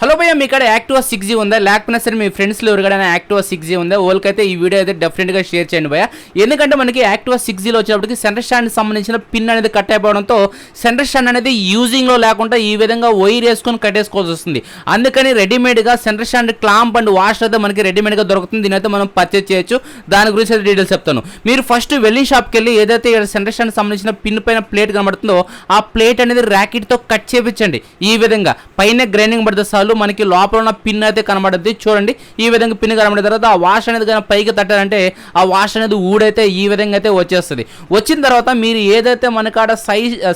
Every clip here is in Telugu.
హలో భయ్య, మీ ఇక్కడ యాక్టివా 6G ఉందా? లేకపోయినా సరే మీ ఫ్రెండ్స్లో ఎవరికైనా యాక్టివా 6G ఉందా? వాళ్ళకైతే ఈ వీడియో అయితే డెఫినెట్గా షేర్ చేయండి భయ్య. ఎందుకంటే మనకి యాక్టివా 6Gలో వచ్చేటప్పటికి సెంటర్ స్టాండ్కి సంబంధించిన పిన్ అనేది కట్ అయిపోవడంతో సెంటర్ స్టాండ్ అనేది యూజింగ్లో లేకుండా ఈ విధంగా వైర్ వేసుకొని కట్టేసుకోవాల్సి వస్తుంది. అందుకని రెడీమేడ్గా centre stand clamp and wash అయితే మనకి రెడీమేడ్గా దొరుకుతుంది. దీని అయితే మనం పర్చేజ్ చేయొచ్చు. దాని గురించి అయితే డీటెయిల్స్ చెప్తాను. మీరు ఫస్ట్ వెల్డింగ్ షాప్కి వెళ్ళి ఏదైతే సెంటర్ స్టాండ్ సంబంధించిన పిన్ పైన ప్లేట్ కనబడుతుందో ఆ ప్లేట్ అనేది ర్యాకెట్తో కట్ చేయించండి. ఈ విధంగా పైన గ్రైండింగ్ పడితే చాలు మనకి లోపల ఉన్న పిన్ అయితే కనబడుద్ది. చూడండి, ఈ విధంగా పిన్ కనబడిన తర్వాత ఆ వాష్ అనేది కానీ పైకి తట్టారంటే ఆ వాష్ అనేది ఊడైతే ఈ విధంగా అయితే వచ్చేస్తుంది. వచ్చిన తర్వాత మీరు ఏదైతే మనకాడ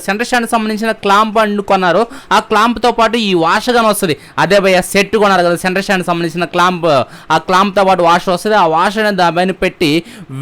సెంటర్ స్టాండ్ సంబంధించిన క్లాంప్ అండ్ కొన్నారో ఆ క్లాంప్తో పాటు ఈ వాష్ కానీ వస్తుంది. అదే భయ్య సెట్ కొన్నారు కదా సెంటర్ స్టాండ్ సంబంధించిన క్లాంప్, ఆ క్లాంప్తో పాటు వాష్ వస్తుంది. ఆ వాష్ అనేది దాని పెట్టి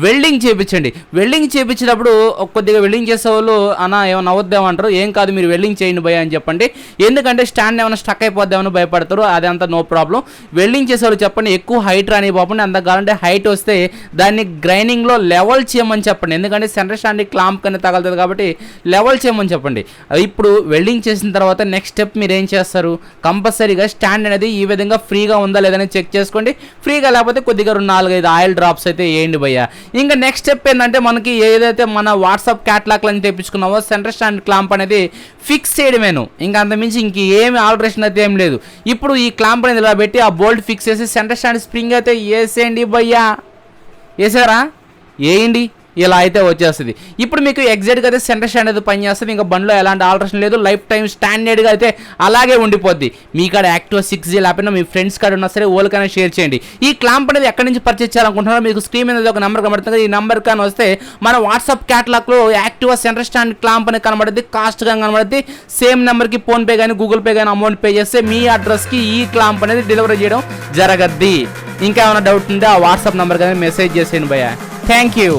వెల్డింగ్ చేయించండి. వెల్డింగ్ చేయించినప్పుడు కొద్దిగా వెల్డింగ్ చేసే వాళ్ళు అన్న ఏమైనా అవద్దామంటారు. ఏం కాదు, మీరు వెల్డింగ్ చేయండి భయ్య అని చెప్పండి. ఎందుకంటే స్టాండ్ ఏమైనా స్టక్ అయిపోద్దామని భయపడతారు. అదంతా నో ప్రాబ్లం. వెల్డింగ్ చేసేవాళ్ళు చెప్పండి, ఎక్కువ హైట్ రాని పోకుండా అంత కావాలంటే హైట్ వస్తే దాన్ని గ్రైండింగ్లో లెవెల్ చేయమని చెప్పండి. ఎందుకంటే సెంటర్ స్టాండ్ క్లాంప్ కన్నా తగలుతుంది కాబట్టి లెవెల్ చేయమని చెప్పండి. ఇప్పుడు వెల్డింగ్ చేసిన తర్వాత నెక్స్ట్ స్టెప్ మీరు ఏం చేస్తారు, కంపల్సరీగా స్టాండ్ అనేది ఈ విధంగా ఫ్రీగా ఉందా లేదని చెక్ చేసుకోండి. ఫ్రీగా లేకపోతే కొద్దిగా 4-5 ఆయిల్ డ్రాప్స్ అయితే వేయండి భయ్య. ఇంకా నెక్స్ట్ స్టెప్ ఏంటంటే మనకి ఏదైతే మన వాట్సాప్ క్యాట్లాగ్లని తెప్పించుకున్నామో సెంటర్ స్టాండ్ క్లాంప్ అనేది ఫిక్స్ చేయడమేను. ఇంకా అంతమించి ఇంక ఏమి ఆల్టరేషన్ అయితే ఏం లేదు. ఇప్పుడు ఈ క్లాంప్ అనేది ఇలా పెట్టి ఆ బోల్ట్ ఫిక్స్ చేసి సెంటర్ స్టాండ్ స్ప్రింగ్ అయితే వేసేయండి భయ్యా. వేసారా? వేయండి. ఇలా అయితే వచ్చేస్తుంది. ఇప్పుడు మీకు ఎగ్జాక్ట్గా అయితే సెంటర్ స్టాండ్ అయితే పనిచేస్తుంది. ఇంకా బండ్లో ఎలాంటి ఆల్టరేషన్ లేదు. లైఫ్ టైం స్టాండర్డ్గా అయితే అలాగే ఉండిపోద్ది. మీ కాడ యాక్టివా 6G లేకపోయినా మీ ఫ్రెండ్స్ కాడ ఉన్నా సరే వాళ్ళకైనా షేర్ చేయండి. ఈ క్లాంప్ అనేది ఎక్కడి నుంచి పర్చేస్ చేయాలనుకుంటున్నారో మీకు స్క్రీన్ మీద ఒక నెంబర్ కనబడుతుంది. ఈ నెంబర్ కానీ వస్తే మన వాట్సాప్ క్యాట్లాగ్లో యాక్టివా సెంటర్ స్టాండ్ క్లాంప్ అనేది కనబడుద్ది. కాస్ట్గా కనబడుద్ది. సేమ్ నెంబర్కి ఫోన్పే కానీ గూగుల్ పే కానీ అమౌంట్ పే చేస్తే మీ అడ్రస్కి ఈ క్లాంప్ అనేది డెలివరీ చేయడం జరగద్ది. ఇంకా ఏమైనా డౌట్ ఉంటే ఆ వాట్సాప్ నెంబర్ కానీ మెసేజ్ చేసేయండి భయ్య. Thank you.